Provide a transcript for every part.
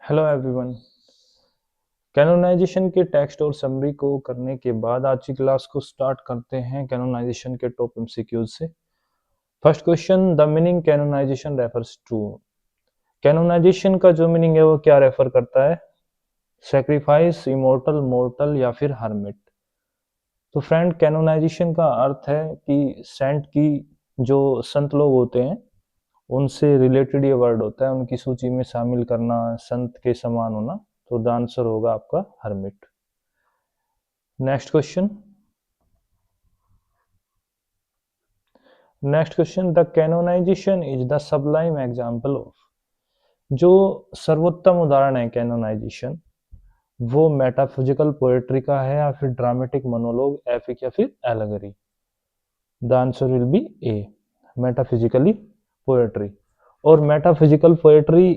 Hello everyone. Canonization के text और summary को करने के बाद आज की क्लास को स्टार्ट करते हैं कैनोनाइजेशन के टॉप एमसीक्यूज से। First question, the meaning canonization refers to. Canonization का जो मीनिंग है वो क्या रेफर करता है? सैक्रिफाइस, इमोर्टल, मोर्टल या फिर हर्मिट। तो फ्रेंड, कैनोनाइजेशन का अर्थ है कि सेंट की जो संत लोग होते हैं उनसे रिलेटेड ये वर्ड होता है, उनकी सूची में शामिल करना, संत के समान होना। तो द आंसर होगा आपका hermit. Next question, the canonization is the sublime example of. जो सर्वोत्तम उदाहरण है कैनोनाइजेशन, वो मेटाफिजिकल पोएट्री का है या फिर ड्रामेटिक मोनोलॉग, एपिक या फिर allegory. The answer will be A, metaphysically poetry. और मेटाफिजिकल पोएट्री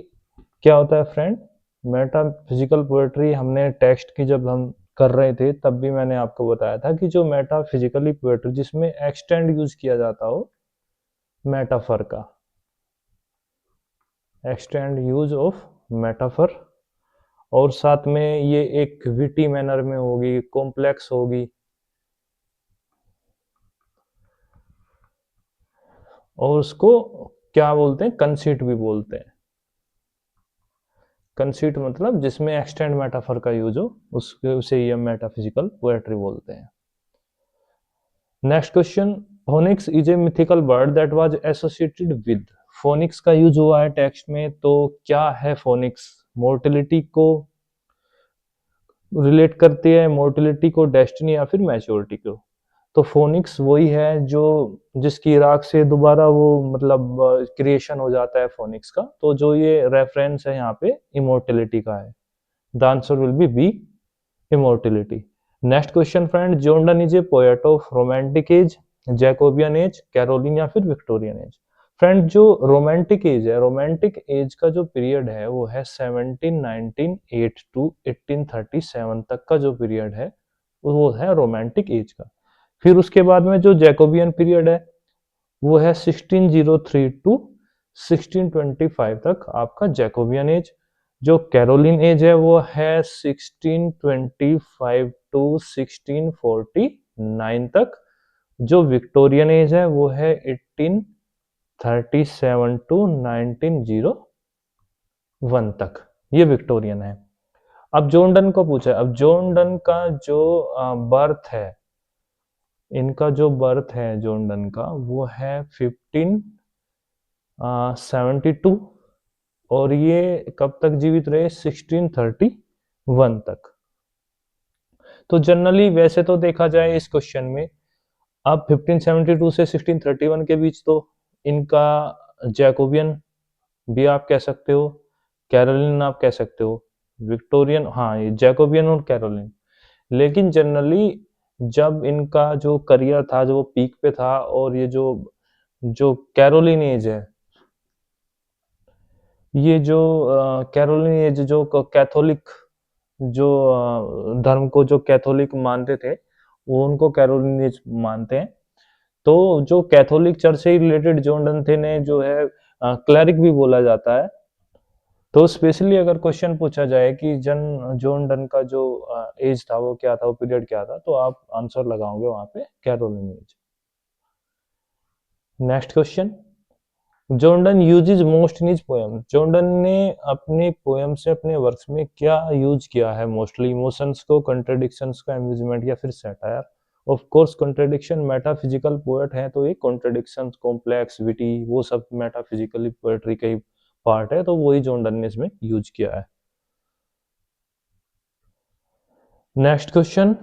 क्या होता है फ्रेंड? मेटाफिजिकल पोएट्री हमने टेक्स्ट की जब हम कर रहे थे तब भी मैंने आपको बताया था कि जो मेटाफिजिकली पोएट्री जिसमें एक्सटेंड यूज किया जाता हो मेटाफर का, एक्सटेंड यूज ऑफ मेटाफर, और साथ में ये एक विटी मैनर में होगी, कॉम्प्लेक्स होगी, और उसको क्या बोलते हैं? कंसीट भी बोलते हैं। कंसीट मतलब जिसमें एक्सटेंड मेटाफर का यूज हो, उसके उसे ये मेटाफिजिकल पोएट्री बोलते हैं। Next question, phoenix is a mythical word that was associated with. Phoenix का यूज हुआ है टेक्स्ट में, तो क्या है फोनिक्स? मोर्टेलिटी को रिलेट करती है, मोर्टेलिटी को, डेस्टिनी या फिर मैच्योरिटी को। तो फोनिक्स वही है जो जिसकी राख से दोबारा वो मतलब क्रिएशन हो जाता है फोनिक्स का। तो जो ये रेफरेंस है यहाँ पे इमोर्टेलिटी का है। The answer will be B, immortality. Next question friend, Jordan is a poet of romantic age, Jacobean age, Caroline या फिर विक्टोरियन एज। फ्रेंड, जो रोमांटिक एज है, रोमांटिक एज का जो पीरियड है वो है 1798 टू 1837 तक का जो पीरियड है वो है रोमांटिक एज का। फिर उसके बाद में जो जैकोबियन पीरियड है वो है 1603 टू 1625 तक आपका जैकोबियन एज। जो कैरोलिन एज है वो है 1625 टू 1649 तक। जो विक्टोरियन एज है वो है 1837 टू 1901 तक, ये विक्टोरियन है। अब जॉर्डन को पूछा है, अब जॉर्डन का जो बर्थ है, इनका जो बर्थ है जॉर्डन का वो है 1572, और ये कब तक जीवित रहे? 1631 तक। तो जनरली वैसे तो देखा जाए इस क्वेश्चन में, अब 1572 से 1631 के बीच तो इनका जैकोबियन भी आप कह सकते हो, कैरोलिन आप कह सकते हो, विक्टोरियन, हाँ ये जैकोबियन और कैरोलिन। लेकिन जनरली जब इनका जो करियर था, जो वो पीक पे था, और ये जो जो कैरोलिन एज है, ये जो कैरोलिन एज जो कैथोलिक जो धर्म को जो कैथोलिक मानते थे वो उनको कैरोलिन एज मानते हैं। तो जो कैथोलिक चर्च से रिलेटेड जॉर्डन थे ने जो है क्लरिक भी बोला जाता है। तो स्पेशली अगर क्वेश्चन पूछा जाए कि जॉन डन का जो एज था वो क्या था, वो पीरियड क्या था, तो आप आंसर लगाओगे वहां पे Caroline age. Next question, Jordan uses most in his poem. Jordan ने अपने पोएम से, अपने वर्क्स में क्या यूज किया है मोस्टली? इमोशंस को, कंट्रडिक्शंस को, एम्यूजमेंट या फिर satire? Of course contradiction, metaphysical poet है तो ये कॉन्ट्रडिक्शंस, कॉम्प्लेक्स, विटी, वो सब मेटाफिजिकली पोएट्री का ही पार्ट है, तो वही जॉर्डन ने इसमें यूज किया है। Next question,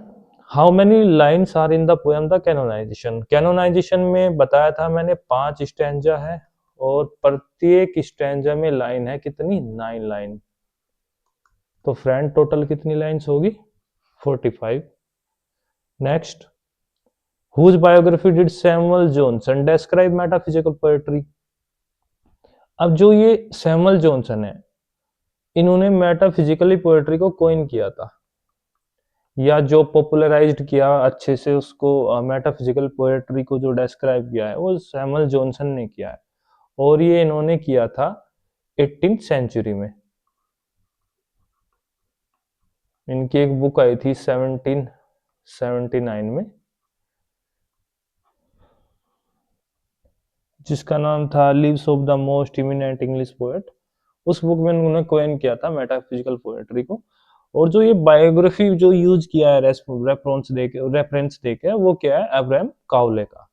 how many lines are in the poem the canonization. Canonization में बताया था मैंने 5 स्टैंजा है, और प्रत्येक स्टैंजा में लाइन है कितनी? 9 लाइन। तो फ्रेंड टोटल कितनी लाइन्स होगी? 45। Next, whose biography did Samuel Johnson describe metaphysical poetry. अब जो ये सैमुअल जॉनसन है, इन्होंने मेटाफिजिकली पोएट्री को कोइन किया था, या जो पॉपुलराइज्ड किया अच्छे से उसको, मेटाफिजिकल पोएट्री को जो डिस्क्राइब किया है वो सैमुअल जॉनसन ने किया है, और ये इन्होंने किया था 18th सेंचुरी में। इनकी एक बुक आई थी 1779 में, जिसका नाम था lives of the most eminent English poet. उस बुक में उन्होंने कोइन किया था मेटाफिजिकल पोएट्री को। और जो ये बायोग्राफी जो यूज किया है रेफरेंस देके वो क्या है, अब्राहम काउले का।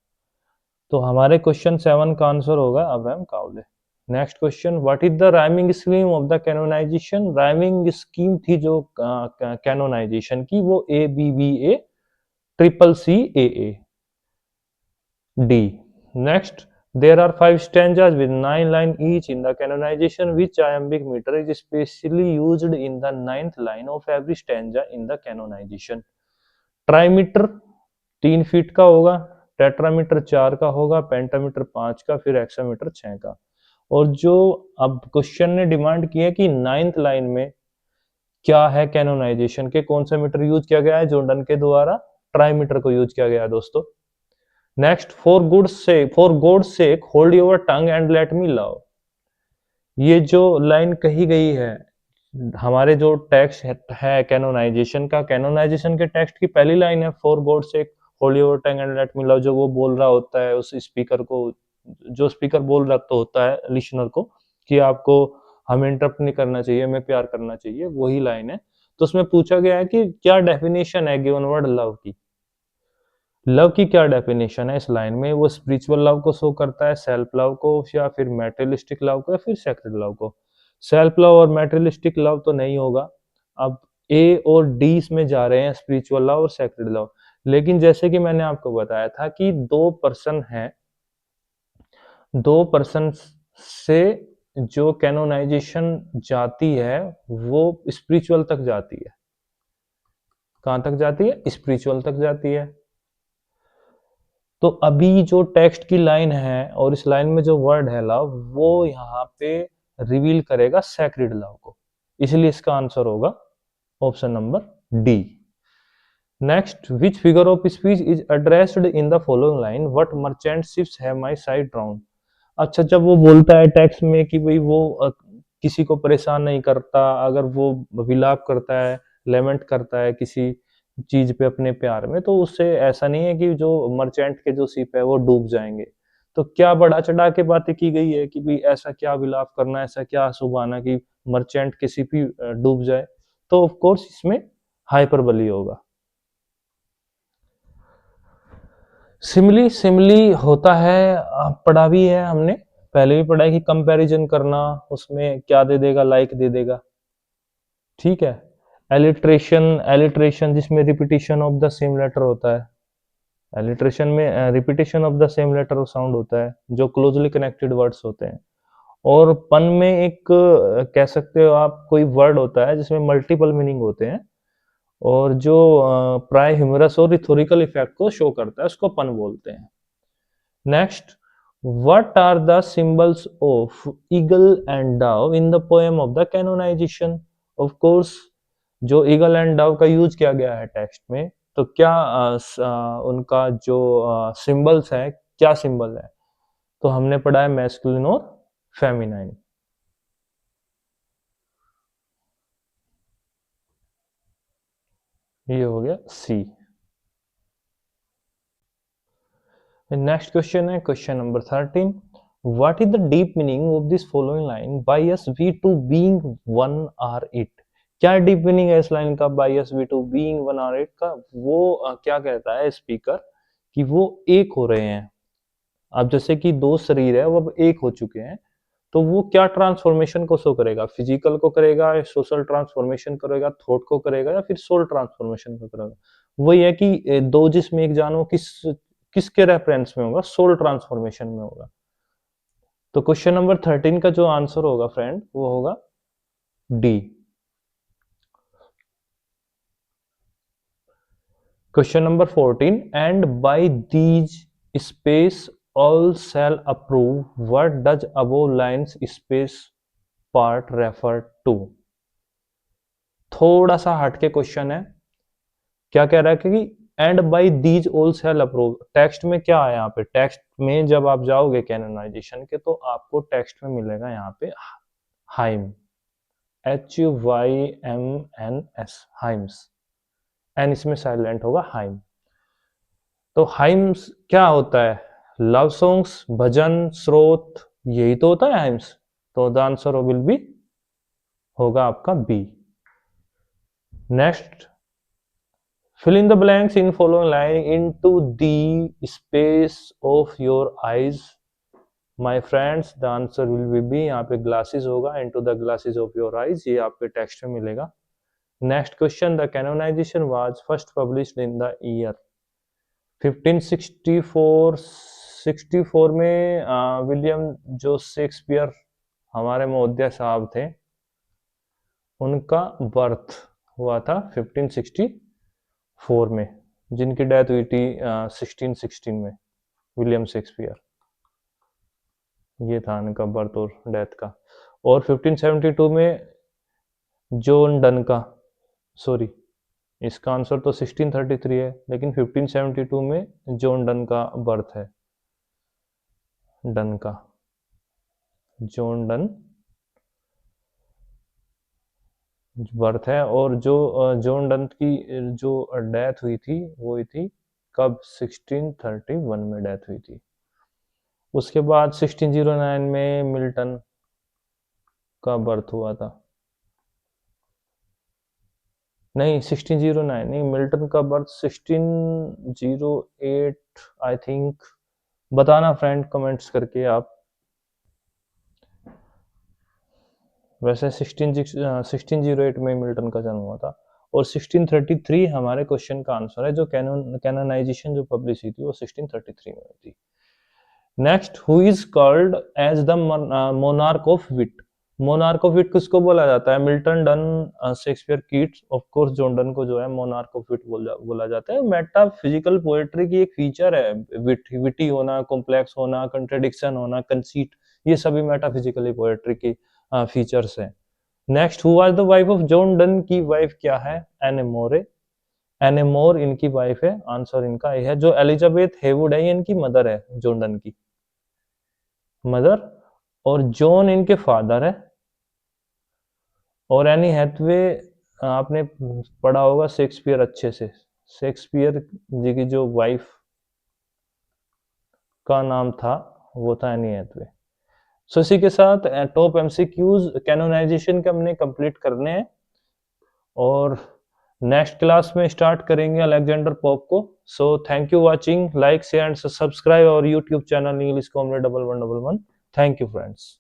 तो हमारे क्वेश्चन 7 का आंसर होगा Abraham Cowley. Next question, what is the rhyming scheme of the canonization. Rhyming scheme थी जो कैनोनाइजेशन की, वो ABBA triple CAA D. Next, there are 5 stanzas with 9 lines each in the canonization. Which iambic meter is specially used in the 9th line of every stanza in the canonization? ट्राईमीटर 3 feet का होगा, tetrameter 4 का होगा, pentameter 5 का, फिर एक्सामीटर 6 का। और जो अब क्वेश्चन ने डिमांड की है कि 9th लाइन में क्या है कैनोनाइजेशन के, कौन सा मीटर यूज किया गया है, जॉर्डन के द्वारा ट्राईमीटर को यूज किया गया है दोस्तों। Next, for God sake hold your tongue and let me love. ये जो लाइन कही गई है हमारे जो टेक्स्ट है कैनोनाइजेशन का, कैनोनाइजेशन के टेक्स्ट की पहली लाइन है for God sake hold your tongue and let me love. जो वो बोल रहा होता है उस स्पीकर को, जो स्पीकर बोल रहा तो होता है लिसनर को कि आपको हमें इंटरप्ट नहीं करना चाहिए, हमें प्यार करना चाहिए, वही लाइन है। तो उसमें पूछा गया है कि क्या डेफिनेशन है गिवन वर्ड लव की। लव की क्या डेफिनेशन है इस लाइन में, वो स्पिरिचुअल लव को शो करता है, सेल्फ लव को, या फिर मैटेरियलिस्टिक लव को, या फिर सेक्रेड लव को। सेल्फ लव और मैटेरियलिस्टिक लव तो नहीं होगा। अब A और D इसमें जा रहे हैं, स्पिरिचुअल लव और सेक्रेड लव। लेकिन जैसे कि मैंने आपको बताया था कि दो पर्सन हैं, दो पर्सन से जो कैनोनाइजेशन जाती है वो स्पिरिचुअल तक जाती है। कहां तक जाती है, स्पिरिचुअल तक जाती है। तो अभी जो टेक्स्ट की लाइन है और इस लाइन में जो वर्ड है लव, वो यहाँ पे रिवील करेगा सैक्रेड लव को, इसलिए इसका आंसर होगा option number D. Next, which figure of speech is addressed in the following line, what merchant ships have my side drown. अच्छा, जब वो बोलता है टेक्स्ट में कि भाई वो किसी को परेशान नहीं करता, अगर वो विलाप करता है, लेमेंट करता है किसी चीज पे अपने प्यार में, तो उससे ऐसा नहीं है कि जो मर्चेंट के जो शिप है वो डूब जाएंगे। तो क्या बढ़ा चढ़ा के बातें की गई है कि भाई ऐसा क्या विलाप करना, ऐसा क्या आंसू बहाना कि मर्चेंट के शिप ही डूब जाए। तो ऑफ कोर्स इसमें हाइपरबली होगा। सिमिली सिमिली होता है, पढ़ा भी है हमने, पहले भी पढ़ा है कि कंपैरिजन करना, उसमें क्या दे देगा, लाइक दे देगा, ठीक है। एलिट्रेशन, एलिट्रेशन जिसमें repetition of the same letter होता है, एलिट्रेशन में repetition of the same letter sound होता है जो क्लोजली कनेक्टेड वर्ड्स होते हैं। और पन में एक कह सकते हो आप, कोई वर्ड होता है जिसमें मल्टीपल मीनिंग होते हैं और जो प्राय ह्यूमरस और रिथोरिकल इफेक्ट को शो करता है, उसको पन बोलते हैं। Next, what are the symbols of eagle and dove in the poem of the canonization? Of course, जो ईगल एंड डव का यूज किया गया है टेक्स्ट में, तो क्या उनका जो सिंबल्स है, क्या सिंबल है, तो हमने पढ़ा है मैस्कुलिन और फेमिनाइन। ये हो गया सी। नेक्स्ट क्वेश्चन है question number 13, what is the deep meaning of this following line, by us we two being one are it. क्या डीप मीनिंग है इस लाइन का, by us we two being one are it का। वो क्या कहता है स्पीकर कि वो एक हो रहे हैं। अब जैसे कि दो शरीर है वो अब एक हो चुके हैं, तो वो क्या ट्रांसफॉर्मेशन को शो करेगा, फिजिकल को करेगा, सोशल ट्रांसफॉर्मेशन करेगा, थॉट को करेगा, या फिर सोल ट्रांसफॉर्मेशन को करेगा। वही है कि दो जिसम एक जान हो, किसके रेफरेंस में होगा, सोल ट्रांसफॉर्मेशन में होगा। तो क्वेश्चन नंबर 13 का जो आंसर होगा फ्रेंड वो होगा D. Question number 14, and by these space all shall approve what does above lines space part refer to. थोड़ा सा हटके क्वेश्चन है, क्या कह रहा है कि and by these all shall approve. Text में क्या है, यहाँ पे टेक्स्ट में जब आप जाओगे कैनोनाइजेशन के, तो आपको टेक्स्ट में मिलेगा यहाँ पे हाइम, HYMNS, हाइम्स, एन इसमें साइलेंट होगा, हाइम। तो हाइम्स क्या होता है? लव सॉन्ग्स, भजन, स्रोत, यही तो होता है हाइम्स। तो द आंसर विल बी होगा आपका B. Next, fill in the blanks in following line into the space of your eyes my friends, the answer will be B। यहाँ पे glasses होगा, into the glasses of your eyes, ये आपके text में मिलेगा। Next question, the canonization was first published in the year 1564। 64 में William जो Shakespeare हमारे महोदय साहब थे, उनका बर्थ हुआ था 1564 में, जिनकी डेथ हुई थी 1616 में, विलियम शेक्सपियर। ये था उनका बर्थ और डेथ का। और 1572 में जॉन डन का, सॉरी इसका आंसर तो 1633 है, लेकिन 1572 में जॉन डन का बर्थ है, डन का, जॉन डन बर्थ है। और जो जॉन डन की जो डेथ हुई थी वो हुई थी कब? 1631 में डेथ हुई थी। उसके बाद 1609 में मिल्टन का बर्थ हुआ था। नहीं 1609 नहीं, मिल्टन का बर्थ 1608 आई थिंक। बताना फ्रेंड कमेंट्स करके आप। वैसे 1608 में मिल्टन का जन्म हुआ था। और 1633 हमारे क्वेश्चन का आंसर है। जो कैनोनाइजेशन जो पब्लिश हुई थी वो 1633 में हुई थी। Next, who is called as the monarch of wit? Monarch of wit किसको बोला जाता है? Milton, Donne, Shakespeare, Keats, of course John Donne को जो है मोनार्क ऑफ विट बोला जाता है। मेटाफिजिकल पोएट्री की एक फीचर है विटी होना, कॉम्प्लेक्स होना, कंट्रडिक्शन होना, कंसीट, ये सभी मेटाफिजिकली पोएट्री की फीचर्स हैं। Next, who was the wife of John Donne? की वाइफ क्या है? एने मोरे, एने मोर इनकी वाइफ है। आंसर इनका ये है। जो एलिजाबेथ हेवुड है इनकी मदर है, जॉन डन की मदर। और जॉन इनके फादर है। और एनी हैथवे आपने पढ़ा होगा शेक्सपियर अच्छे से, शेक्सपियर जी की जो वाइफ का नाम था वो था एनी हैथवे। सो इसी के साथ टॉप एमसीक्यूज कैनोनाइजेशन के हमने कंप्लीट करने हैं। और नेक्स्ट क्लास में स्टार्ट करेंगे अलेक्जेंडर पोप को। So thank you watching, like share and subscribe और YouTube channel English comrade 1111। Thank you friends.